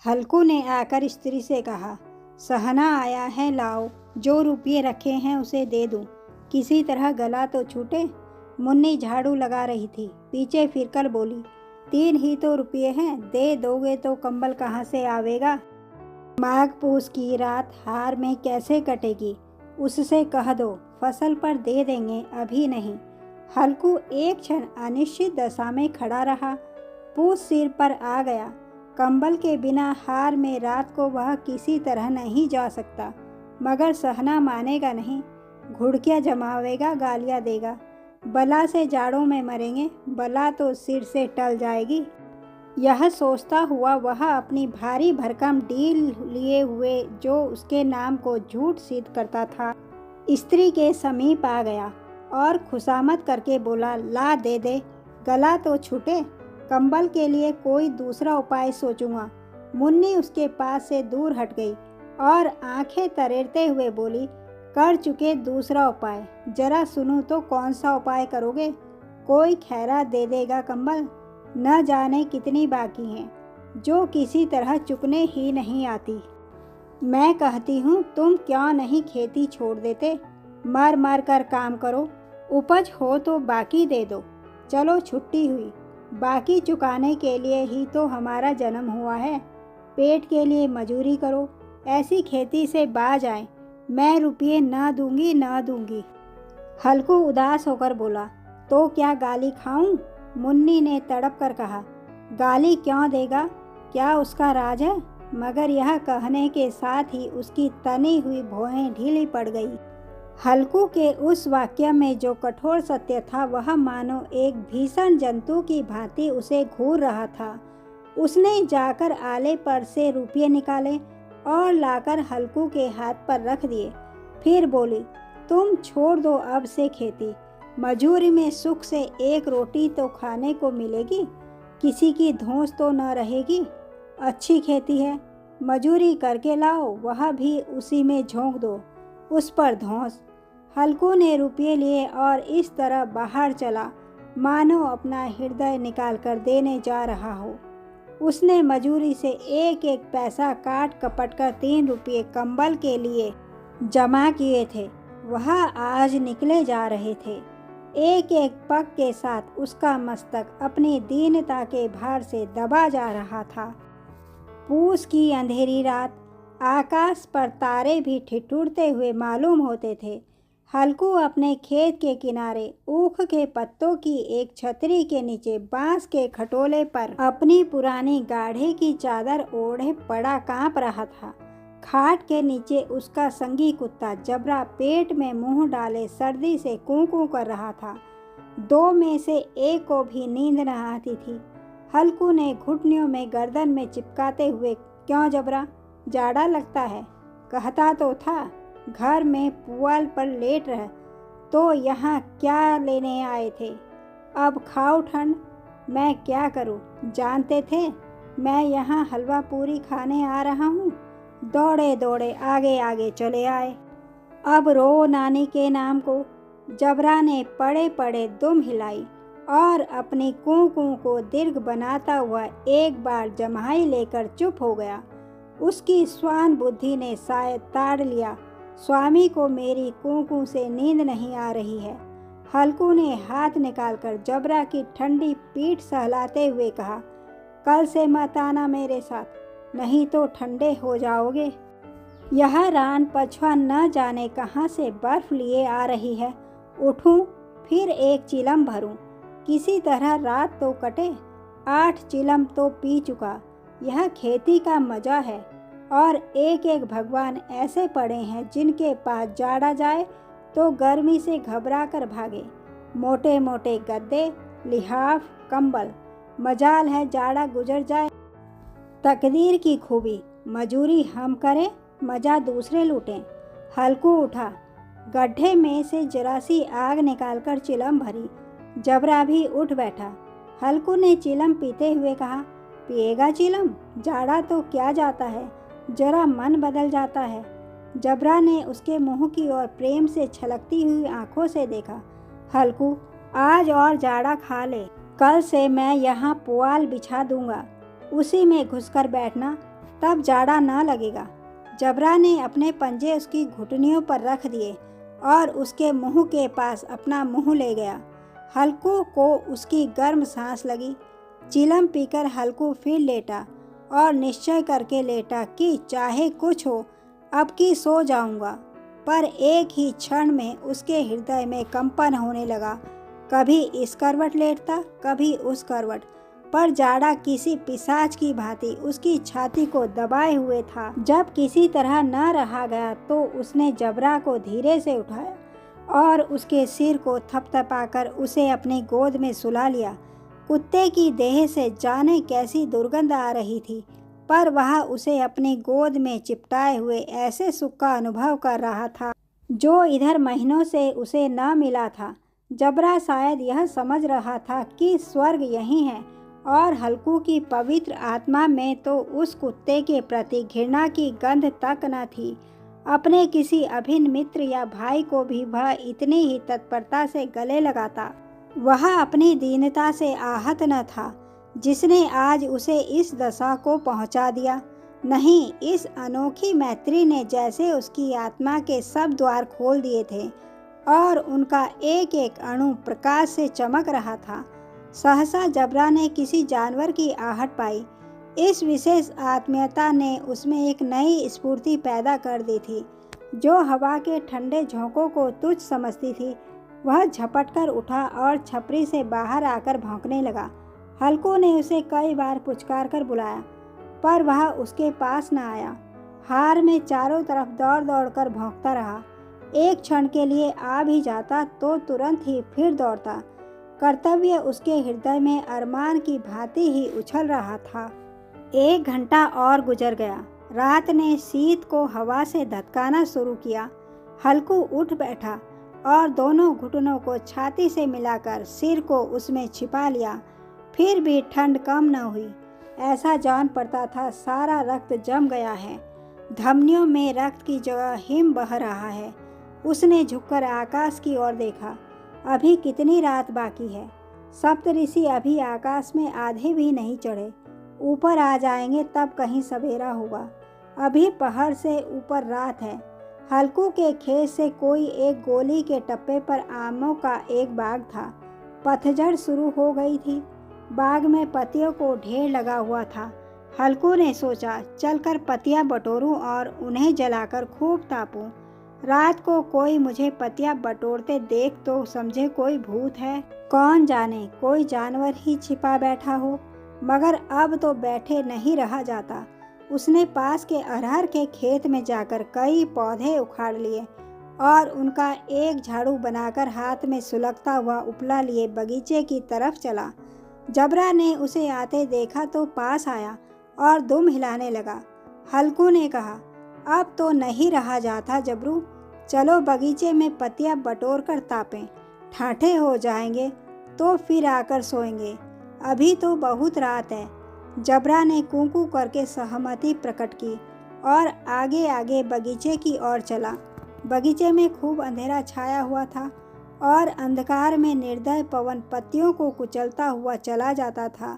हल्कू ने आकर स्त्री से कहा, सहना आया है, लाओ, जो रुपये रखे हैं उसे दे दूं, किसी तरह गला तो छूटे। मुन्नी झाड़ू लगा रही थी, पीछे फिरकर बोली, 3 ही तो रुपये हैं, दे दोगे तो कंबल कहाँ से आवेगा। माघ पूस की रात हार में कैसे कटेगी, उससे कह दो, फसल पर दे देंगे, अभी नहीं। हल्कू एक क्षण अनिश्चित दशा में खड़ा रहा। पूस सिर पर आ गया। कंबल के बिना हार में रात को वह किसी तरह नहीं जा सकता, मगर सहना मानेगा नहीं, घुड़कियाँ जमावेगा, गालियाँ देगा। बला से जाड़ों में मरेंगे, बला तो सिर से टल जाएगी। यह सोचता हुआ वह अपनी भारी भरकम डील लिए हुए, जो उसके नाम को झूठ सिद्ध करता था, स्त्री के समीप आ गया और खुशामद करके बोला, ला दे दे, गला तो छूटे, कंबल के लिए कोई दूसरा उपाय सोचूंगा। मुन्नी उसके पास से दूर हट गई और आंखें तरेरते हुए बोली, कर चुके दूसरा उपाय, जरा सुनूं तो कौन सा उपाय करोगे। कोई खैरा दे देगा कंबल, न जाने कितनी बाकी हैं, जो किसी तरह चुकने ही नहीं आती। मैं कहती हूँ तुम क्यों नहीं खेती छोड़ देते, मर मर कर काम करो, उपज हो तो बाकी दे दो। चलो छुट्टी हुई, बाकी चुकाने के लिए ही तो हमारा जन्म हुआ है, पेट के लिए मजूरी करो, ऐसी खेती से बाज आए, मैं रुपये न दूंगी न दूंगी। हल्कू उदास होकर बोला, तो क्या गाली खाऊं। मुन्नी ने तड़प कर कहा, गाली क्यों देगा, क्या उसका राज है। मगर यह कहने के साथ ही उसकी तनी हुई भौहें ढीली पड़ गई। हल्कू के उस वाक्य में जो कठोर सत्य था, वह मानो एक भीषण जंतु की भांति उसे घूर रहा था। उसने जाकर आले पर से रुपये निकाले और लाकर हल्कू के हाथ पर रख दिए। फिर बोली, तुम छोड़ दो अब से खेती, मजूरी में सुख से एक रोटी तो खाने को मिलेगी, किसी की धौंस तो न रहेगी। अच्छी खेती है, मजूरी करके लाओ, वह भी उसी में झोंक दो, उस पर धौंस। हल्कू ने रुपये लिए और इस तरह बाहर चला, मानो अपना हृदय निकाल कर देने जा रहा हो। उसने मजूरी से एक एक पैसा काट कपट कर 3 रुपये कंबल के लिए जमा किए थे, वह आज निकले जा रहे थे। एक एक पग के साथ उसका मस्तक अपनी दीनता के भार से दबा जा रहा था। पूस की अंधेरी रात, आकाश पर तारे भी ठिठुरते हुए मालूम होते थे। हल्कू अपने खेत के किनारे ऊख के पत्तों की एक छतरी के नीचे बांस के खटोले पर अपनी पुरानी गाढ़े की चादर ओढ़े पड़ा कांप रहा था। खाट के नीचे उसका संगी कुत्ता जबरा पेट में मुंह डाले सर्दी से कूं कूं कर रहा था। 2 में से एक को भी नींद न आती थी। हल्कू ने घुटनियों में गर्दन में चिपकाते हुए, क्यों जबरा, जाड़ा लगता है, कहता तो था, घर में पुआल पर लेट रह, तो यहाँ क्या लेने आए थे। अब खाओ ठंड, मैं क्या करूँ, जानते थे मैं यहाँ हलवा पूरी खाने आ रहा हूँ। दौड़े दौड़े आगे आगे चले आए। अब रो नानी के नाम को। जबरा ने पड़े पड़े दुम हिलाई और अपनी कूं कूं को दीर्घ बनाता हुआ एक बार जम्हाई लेकर चुप हो गया। उसकी स्वान बुद्धि ने शायद ताड़ लिया, स्वामी को मेरी कूं कूं से नींद नहीं आ रही है। हल्कू ने हाथ निकालकर जबरा की ठंडी पीठ सहलाते हुए कहा, कल से मत आना मेरे साथ, नहीं तो ठंडे हो जाओगे। यह रान पछुआ न जाने कहाँ से बर्फ लिए आ रही है। उठूं, फिर एक चिलम भरूं, किसी तरह रात तो कटे। 8 चिलम तो पी चुका। यह खेती का मजा है। और एक एक भगवान ऐसे पड़े हैं जिनके पास जाड़ा जाए तो गर्मी से घबरा कर भागे। मोटे मोटे गद्दे, लिहाफ, कंबल, मजाल है जाड़ा गुजर जाए। तकदीर की खूबी, मजूरी हम करें, मजा दूसरे लूटें। हल्कू उठा, गड्ढे में से जरा सी आग निकालकर चिलम भरी। जबरा भी उठ बैठा। हल्कू ने चिलम पीते हुए कहा, पिएगा चिलम, जाड़ा तो क्या जाता है, जरा मन बदल जाता है। जबरा ने उसके मुंह की ओर प्रेम से छलकती हुई आंखों से देखा। हल्कू, आज और जाड़ा खा ले, कल से मैं यहाँ पुआल बिछा दूंगा, उसी में घुसकर बैठना, तब जाड़ा ना लगेगा। जबरा ने अपने पंजे उसकी घुटनियों पर रख दिए और उसके मुंह के पास अपना मुंह ले गया। हल्कू को उसकी गर्म सांस लगी। चिलम पीकर हल्कू फिर लेटा और निश्चय करके लेटा कि चाहे कुछ हो अब की सो जाऊंगा। पर एक ही क्षण में उसके हृदय में कंपन होने लगा। कभी इस करवट लेटता, कभी उस करवट, पर जाड़ा किसी पिशाच की भांति उसकी छाती को दबाए हुए था। जब किसी तरह न रहा गया तो उसने जबरा को धीरे से उठाया और उसके सिर को थपथपाकर उसे अपनी गोद में सुला लिया। कुत्ते की देह से जाने कैसी दुर्गंध आ रही थी, पर वह उसे अपनी गोद में चिपटाए हुए ऐसे सुख का अनुभव कर रहा था जो इधर महीनों से उसे न मिला था। जबरा शायद यह समझ रहा था कि स्वर्ग यही है और हल्कू की पवित्र आत्मा में तो उस कुत्ते के प्रति घृणा की गंध तक न थी। अपने किसी अभिन्न मित्र या भाई को भी वह इतनी ही तत्परता से गले लगाता। वह अपनी दीनता से आहत न था जिसने आज उसे इस दशा को पहुंचा दिया। नहीं, इस अनोखी मैत्री ने जैसे उसकी आत्मा के सब द्वार खोल दिए थे और उनका एक एक अणु प्रकाश से चमक रहा था। सहसा जबरा ने किसी जानवर की आहट पाई। इस विशेष आत्मीयता ने उसमें एक नई स्फूर्ति पैदा कर दी थी। जो हवा के ठंडे झोंकों को तुच्छ समझती थी, वह झपटकर उठा और छपरी से बाहर आकर भौंकने लगा। हल्कू ने उसे कई बार पुचकार कर बुलाया, पर वह उसके पास न आया। हार में चारों तरफ दौड़ दौड़ कर भौंकता रहा। एक क्षण के लिए आ भी जाता तो तुरंत ही फिर दौड़ता। कर्तव्य उसके हृदय में अरमान की भांति ही उछल रहा था। 1 घंटा और गुजर गया। रात ने शीत को हवा से धतकाना शुरू किया। हल्कू उठ बैठा और दोनों घुटनों को छाती से मिलाकर सिर को उसमें छिपा लिया। फिर भी ठंड कम न हुई। ऐसा जान पड़ता था सारा रक्त जम गया है, धमनियों में रक्त की जगह हिम बह रहा है। उसने झुककर आकाश की ओर देखा। अभी कितनी रात बाकी है। सप्तऋषि अभी आकाश में आधे भी नहीं चढ़े। ऊपर आ जाएंगे तब कहीं सवेरा होगा। अभी पहाड़ से ऊपर रात है। हल्कू के खेत से कोई एक गोली के टप्पे पर आमों का एक बाग था। पतझड़ शुरू हो गई थी। बाग में पत्तियों को ढेर लगा हुआ था। हल्कू ने सोचा, चलकर पत्तियां बटोरूं और उन्हें जलाकर खूब तापूं। रात को कोई मुझे पत्तियां बटोरते देख तो समझे कोई भूत है। कौन जाने कोई जानवर ही छिपा बैठा हो। मगर अब तो बैठे नहीं रहा जाता। उसने पास के अरहर के खेत में जाकर कई पौधे उखाड़ लिए और उनका एक झाड़ू बनाकर हाथ में सुलगता हुआ उपला लिए बगीचे की तरफ चला। जबरा ने उसे आते देखा तो पास आया और दुम हिलाने लगा। हल्कू ने कहा, अब तो नहीं रहा जाता जबरू, चलो बगीचे में पत्तियां बटोर कर तापें। ठाठे हो जाएंगे तो फिर आकर सोएंगे। अभी तो बहुत रात है। जबरा ने कूकू करके सहमति प्रकट की और आगे आगे बगीचे की ओर चला। बगीचे में खूब अंधेरा छाया हुआ था और अंधकार में निर्दय पवन पत्तियों को कुचलता हुआ चला जाता था।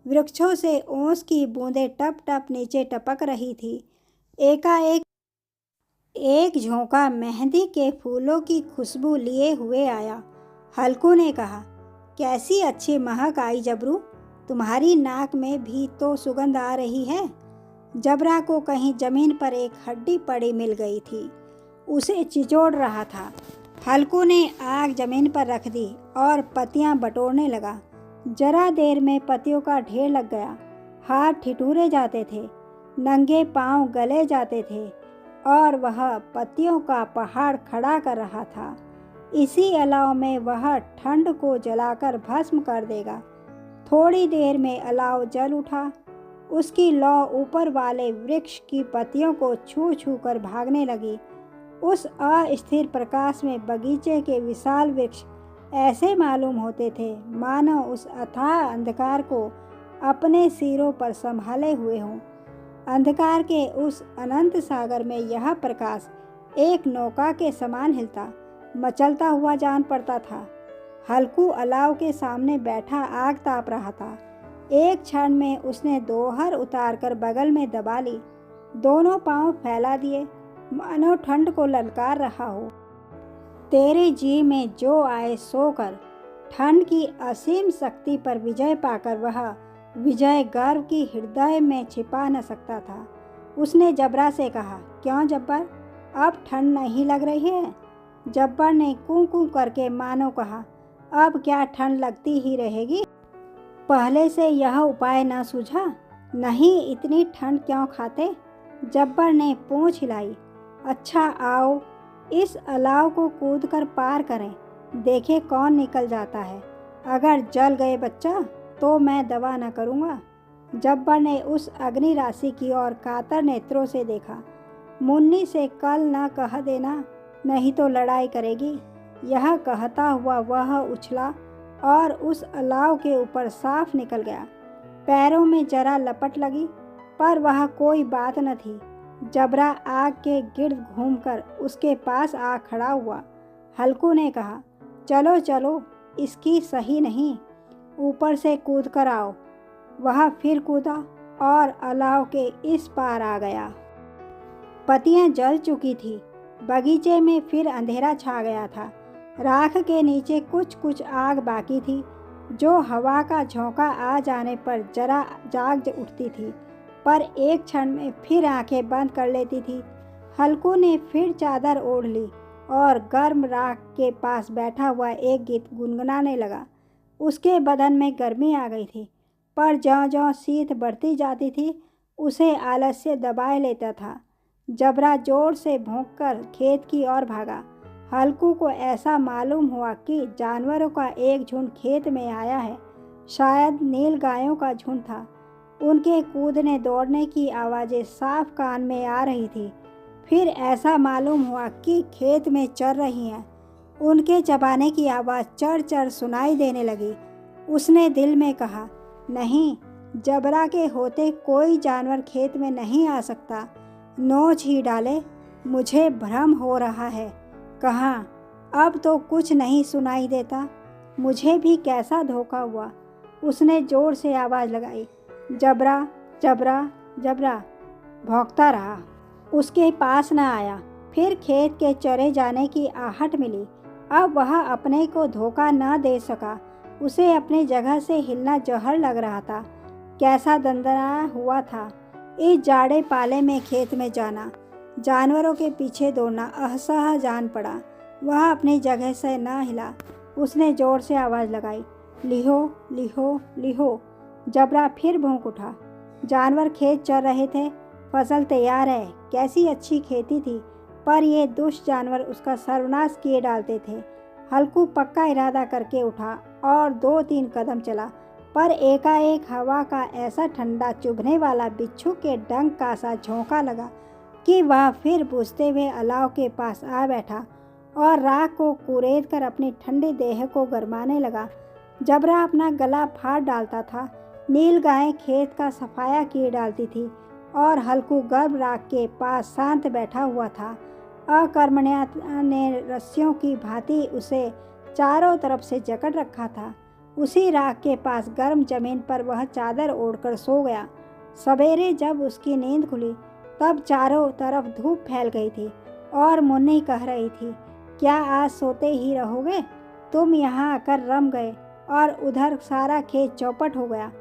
वृक्षों से ओस की बूंदें टप टप नीचे टपक रही थी। एकाएक एक झोंका मेहंदी के फूलों की खुशबू लिए हुए आया। हल्कू ने कहा, कैसी अच्छी महक आई जबरू, तुम्हारी नाक में भी तो सुगंध आ रही है। जबरा को कहीं जमीन पर एक हड्डी पड़ी मिल गई थी, उसे चिचोड़ रहा था। हल्कू ने आग जमीन पर रख दी और पत्तियां बटोरने लगा। जरा देर में पत्तियों का ढेर लग गया। हाथ ठिठुरे जाते थे, नंगे पांव गले जाते थे और वह पत्तियों का पहाड़ खड़ा कर रहा था। इसी अलाव में वह ठंड को जलाकर भस्म कर देगा। थोड़ी देर में अलाव जल उठा। उसकी लौ ऊपर वाले वृक्ष की पत्तियों को छू छू कर भागने लगी। उस अस्थिर प्रकाश में बगीचे के विशाल वृक्ष ऐसे मालूम होते थे मानो उस अथाह अंधकार को अपने सिरों पर संभाले हुए हों। अंधकार के उस अनंत सागर में यह प्रकाश एक नौका के समान हिलता मचलता हुआ जान पड़ता था। हल्कू अलाव के सामने बैठा आग ताप रहा था। एक क्षण में उसने दोहर उतारकर बगल में दबा ली। दोनों पांव फैला दिए, मानो ठंड को ललकार रहा हो। तेरे जी में जो आए सो कर। ठंड की असीम शक्ति पर विजय पाकर वह विजय गर्व की हृदय में छिपा न सकता था। उसने जबरा से कहा, क्यों जब्बर, अब ठंड नहीं लग रही है? जब्बर ने कूं कूं करके मानो कहा, अब क्या ठंड लगती ही रहेगी? पहले से यह उपाय न सूझा? नहीं, इतनी ठंड क्यों खाते? जब्बर ने पूंछ हिलाई। अच्छा आओ, इस अलाव को कूदकर पार करें, देखे कौन निकल जाता है। अगर जल गए बच्चा तो मैं दवा न करूँगा। जब्बर ने उस अग्नि राशि की ओर कातर नेत्रों से देखा। मुन्नी से कल न कह देना, नहीं तो लड़ाई करेगी। यह कहता हुआ वह उछला और उस अलाव के ऊपर साफ निकल गया। पैरों में जरा लपट लगी, पर वह कोई बात न थी। जबरा आग के गिर्द घूमकर उसके पास आ खड़ा हुआ। हल्कू ने कहा, चलो चलो, इसकी सही नहीं, ऊपर से कूद कर आओ। वह फिर कूदा और अलाव के इस पार आ गया। पत्तियां जल चुकी थी। बगीचे में फिर अंधेरा छा गया था। राख के नीचे कुछ कुछ आग बाकी थी, जो हवा का झोंका आ जाने पर जरा जाग उठती थी, पर एक क्षण में फिर आंखें बंद कर लेती थी। हल्कू ने फिर चादर ओढ़ ली और गर्म राख के पास बैठा हुआ एक गीत गुनगुनाने लगा। उसके बदन में गर्मी आ गई थी, पर ज्यों-ज्यों शीत बढ़ती जाती थी उसे आलस्य दबाए लेता था। जबरा जोर से भौंककर खेत की ओर भागा। हल्कू को ऐसा मालूम हुआ कि जानवरों का एक झुंड खेत में आया है। शायद नील गायों का झुंड था। उनके कूदने दौड़ने की आवाज़ें साफ कान में आ रही थी। फिर ऐसा मालूम हुआ कि खेत में चर रही हैं। उनके चबाने की आवाज़ चर चर सुनाई देने लगी। उसने दिल में कहा, नहीं, जबरा के होते कोई जानवर खेत में नहीं आ सकता। नोच ही डाले, मुझे भ्रम हो रहा है। कहाँ, अब तो कुछ नहीं सुनाई देता। मुझे भी कैसा धोखा हुआ। उसने जोर से आवाज़ लगाई, जबरा जबरा जबरा। भौंकता रहा, उसके पास न आया। फिर खेत के चरे जाने की आहट मिली। अब वह अपने को धोखा न दे सका। उसे अपनी जगह से हिलना जहर लग रहा था। कैसा दंदनाया हुआ था इस जाड़े पाले में खेत में जाना, जानवरों के पीछे दौड़ना असह्य जान पड़ा। वह अपनी जगह से न हिला। उसने जोर से आवाज़ लगाई, लिहो लिहो लिहो। जबरा फिर भौंक उठा। जानवर खेत चर रहे थे। फसल तैयार है। कैसी अच्छी खेती थी, पर ये दुष्ट जानवर उसका सर्वनाश किए डालते थे। हल्कू पक्का इरादा करके उठा और 2-3 कदम चला, पर एकाएक हवा का ऐसा ठंडा चुभने वाला बिच्छू के डंक का सा झोंका लगा कि वह फिर बुझते हुए अलाव के पास आ बैठा और राख को कुरेद कर अपनी ठंडी देह को गरमाने लगा। जबरा अपना गला फाड़ डालता था। नील गाय खेत का सफाया किए डालती थी और हल्कू गर्भ राख के पास शांत बैठा हुआ था। अकर्मण्यता ने रस्सियों की भांति उसे चारों तरफ से जकड़ रखा था। उसी राख के पास गर्म जमीन पर वह चादर ओढ़कर सो गया। सवेरे जब उसकी नींद खुली तब चारों तरफ धूप फैल गई थी और मुन्नी कह रही थी, क्या आज सोते ही रहोगे? तुम यहाँ आकर रम गए और उधर सारा खेत चौपट हो गया।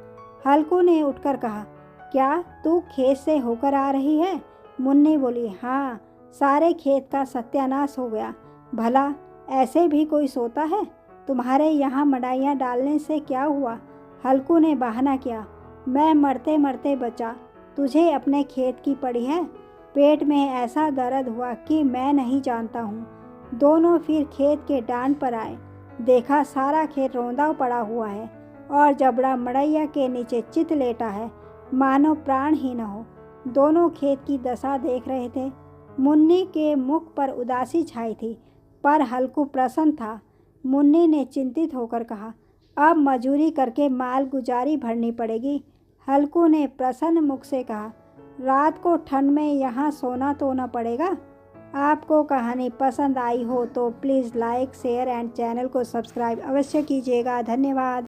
हल्कू ने उठकर कहा, क्या तू खेत से होकर आ रही है? मुन्नी बोली, हाँ, सारे खेत का सत्यानाश हो गया। भला ऐसे भी कोई सोता है? तुम्हारे यहाँ मड़ाइयाँ डालने से क्या हुआ? हल्कू ने बहाना किया, मैं मरते मरते बचा, तुझे अपने खेत की पड़ी है। पेट में ऐसा दर्द हुआ कि मैं नहीं जानता हूँ। दोनों फिर खेत के डांड पर आए। देखा सारा खेत रौंदा पड़ा हुआ है और जबड़ा मड़ैया के नीचे चित लेटा है, मानो प्राण ही न हो। दोनों खेत की दशा देख रहे थे। मुन्नी के मुख पर उदासी छाई थी, पर हल्कू प्रसन्न था। मुन्नी ने चिंतित होकर कहा, अब मजूरी करके माल गुजारी भरनी पड़ेगी। हल्कू ने प्रसन्न मुख से कहा, रात को ठंड में यहाँ सोना तो न पड़ेगा। आपको कहानी पसंद आई हो तो please like, share and channel को सब्सक्राइब अवश्य कीजिएगा। धन्यवाद।